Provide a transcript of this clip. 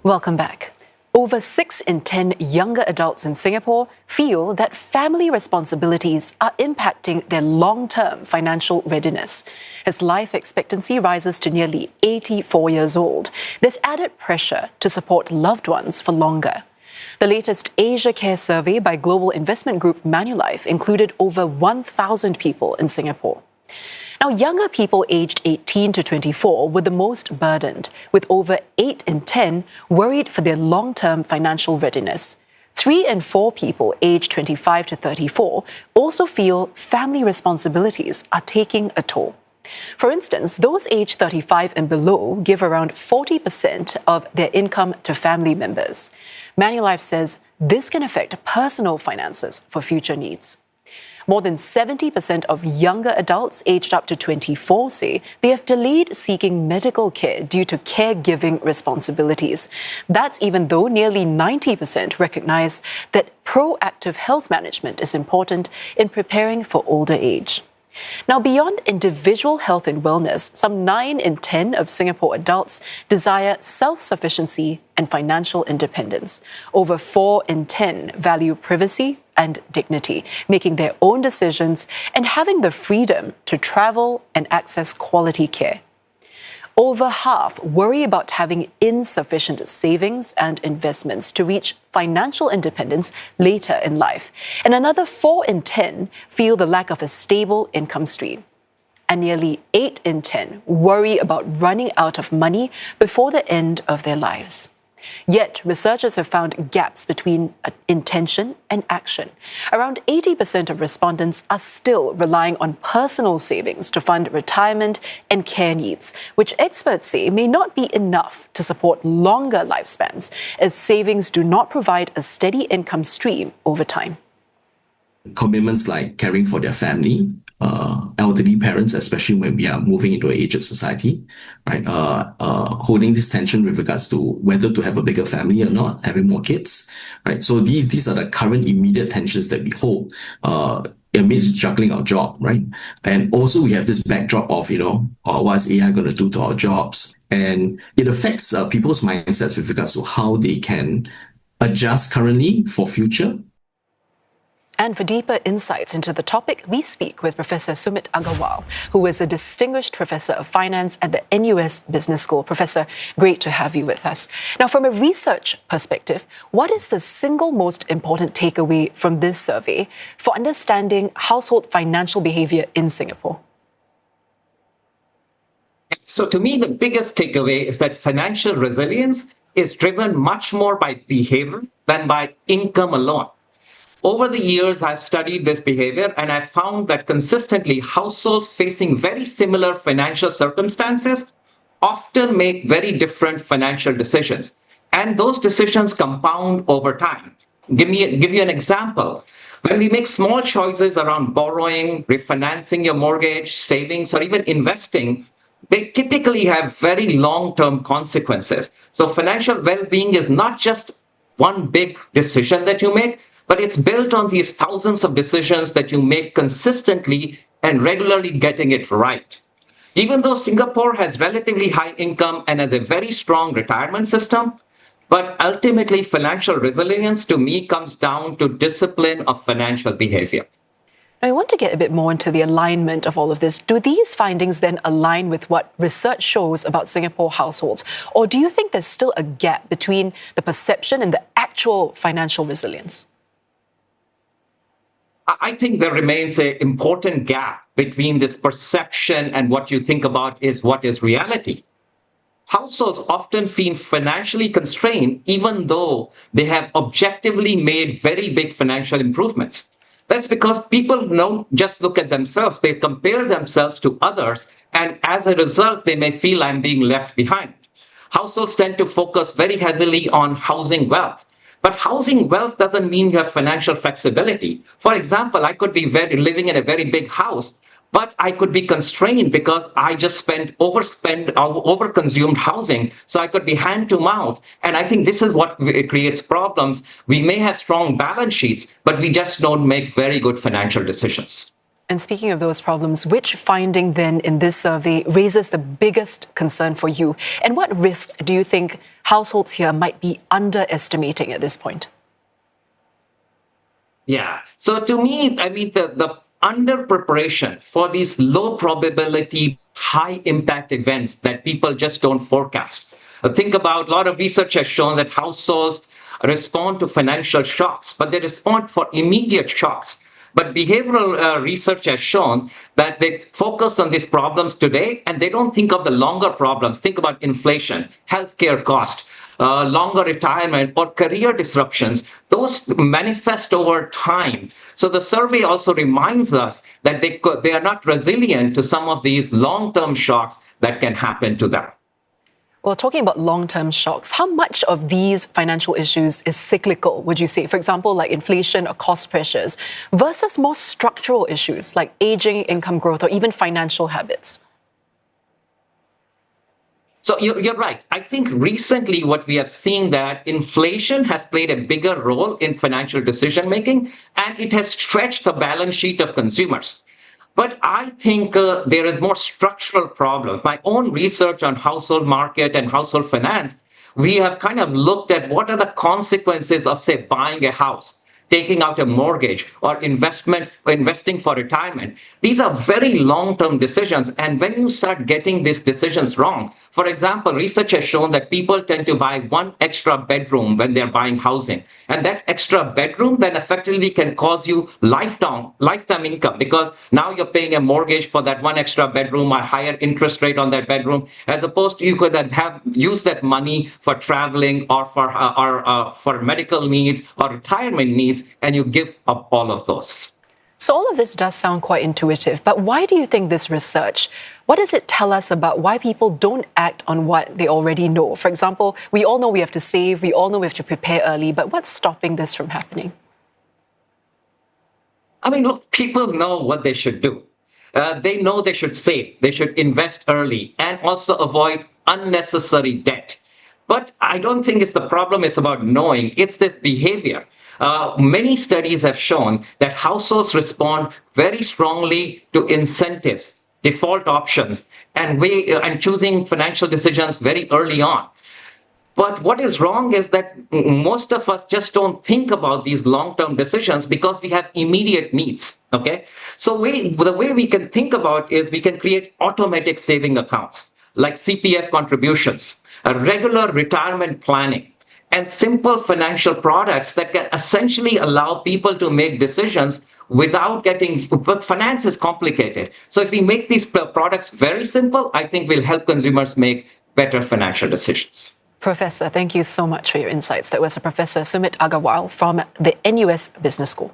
Welcome back. Over 6 in 10 younger adults in Singapore feel that family responsibilities are impacting their long-term financial readiness. As life expectancy rises to nearly 84 years old, there's added pressure to support loved ones for longer. The latest Asia Care survey by global investment group Manulife included over 1,000 people in Singapore. Now, younger people aged 18 to 24 were the most burdened, with over 8 in 10 worried for their long-term financial readiness. 3 in 4 people aged 25 to 34 also feel family responsibilities are taking a toll. For instance, those aged 35 and below give around 40% of their income to family members. Manulife says this can affect personal finances for future needs. More than 70% of younger adults aged up to 24 say they have delayed seeking medical care due to caregiving responsibilities. That's even though nearly 90% recognize that proactive health management is important in preparing for older age. Now, beyond individual health and wellness, some 9 in 10 of Singapore adults desire self-sufficiency and financial independence. Over 4 in 10 value privacy and dignity, making their own decisions and having the freedom to travel and access quality care. Over half worry about having insufficient savings and investments to reach financial independence later in life. And another 4 in 10 feel the lack of a stable income stream. And nearly 8 in 10 worry about running out of money before the end of their lives. Yet, researchers have found gaps between intention and action. Around 80% of respondents are still relying on personal savings to fund retirement and care needs, which experts say may not be enough to support longer lifespans, as savings do not provide a steady income stream over time. Commitments like caring for their family, elderly parents, especially when we are moving into an aged society, right? Holding this tension with regards to whether to have a bigger family or not, having more kids, right? So these are the current immediate tensions that we hold amidst juggling our job, right? And also we have this backdrop of, what is AI going to do to our jobs? And it affects people's mindsets with regards to how they can adjust currently for future. And for deeper insights into the topic, we speak with Professor Sumit Agarwal, who is a distinguished professor of finance at the NUS Business School. Professor, great to have you with us. Now, from a research perspective, what is the single most important takeaway from this survey for understanding household financial behavior in Singapore? So to me, the biggest takeaway is that financial resilience is driven much more by behavior than by income alone. Over the years, I've studied this behavior, and I've found that consistently households facing very similar financial circumstances often make very different financial decisions. And those decisions compound over time. Give you an example. When we make small choices around borrowing, refinancing your mortgage, savings, or even investing, they typically have very long-term consequences. So financial well-being is not just one big decision that you make, but it's built on these thousands of decisions that you make consistently and regularly getting it right. Even though Singapore has relatively high income and has a very strong retirement system, but ultimately financial resilience to me comes down to discipline of financial behavior. Now, I want to get a bit more into the alignment of all of this. Do these findings then align with what research shows about Singapore households? Or do you think there's still a gap between the perception and the actual financial resilience? I think there remains an important gap between this perception and what you think about is what is reality. Households often feel financially constrained even though they have objectively made very big financial improvements. That's because people don't just look at themselves, they compare themselves to others, and as a result, they may feel I'm being left behind. Households tend to focus very heavily on housing wealth. But housing wealth doesn't mean you have financial flexibility. For example, I could be living in a very big house, but I could be constrained because I just overconsumed housing. So I could be hand to mouth. And I think this is what creates problems. We may have strong balance sheets, but we just don't make very good financial decisions. And speaking of those problems, which finding then in this survey raises the biggest concern for you? And what risks do you think households here might be underestimating at this point? Yeah. So to me, I mean, the under preparation for these low probability, high impact events that people just don't forecast. Think about a lot of research has shown that households respond to financial shocks, but they respond for immediate shocks. But behavioral research has shown that they focus on these problems today and they don't think of the longer problems. Think about inflation, healthcare cost, longer retirement, or career disruptions. Those manifest over time. So the survey also reminds us that they are not resilient to some of these long-term shocks that can happen to them. Well, talking about long-term shocks, how much of these financial issues is cyclical, would you say? For example, like inflation or cost pressures versus more structural issues like aging, income growth, or even financial habits? So you're right. I think recently what we have seen that inflation has played a bigger role in financial decision making, and it has stretched the balance sheet of consumers. But I think there is more structural problems. My own research on household market and household finance, we have kind of looked at what are the consequences of, say, buying a house, taking out a mortgage, or investing for retirement. These are very long-term decisions. And when you start getting these decisions wrong, for example, research has shown that people tend to buy one extra bedroom when they're buying housing. And that extra bedroom then effectively can cause you lifetime income, because now you're paying a mortgage for that one extra bedroom, a higher interest rate on that bedroom, as opposed to you could then have used that money for traveling or for medical needs or retirement needs, and you give up all of those. So all of this does sound quite intuitive, but why do you think this research, what does it tell us about why people don't act on what they already know? For example, we all know we have to save, we all know we have to prepare early, but what's stopping this from happening? I mean, look, people know what they should do. They know they should save, they should invest early, and also avoid unnecessary debt. But I don't think it's the problem is about knowing, it's this behavior. Many studies have shown that households respond very strongly to incentives, default options, and choosing financial decisions very early on. But what is wrong is that most of us just don't think about these long-term decisions because we have immediate needs, okay? So the way we can think about is we can create automatic saving accounts like CPF contributions, a regular retirement planning, and simple financial products that can essentially allow people to make decisions without but finance is complicated. So if we make these products very simple, I think we'll help consumers make better financial decisions. Professor, thank you so much for your insights. That was Professor Sumit Agarwal from the NUS Business School.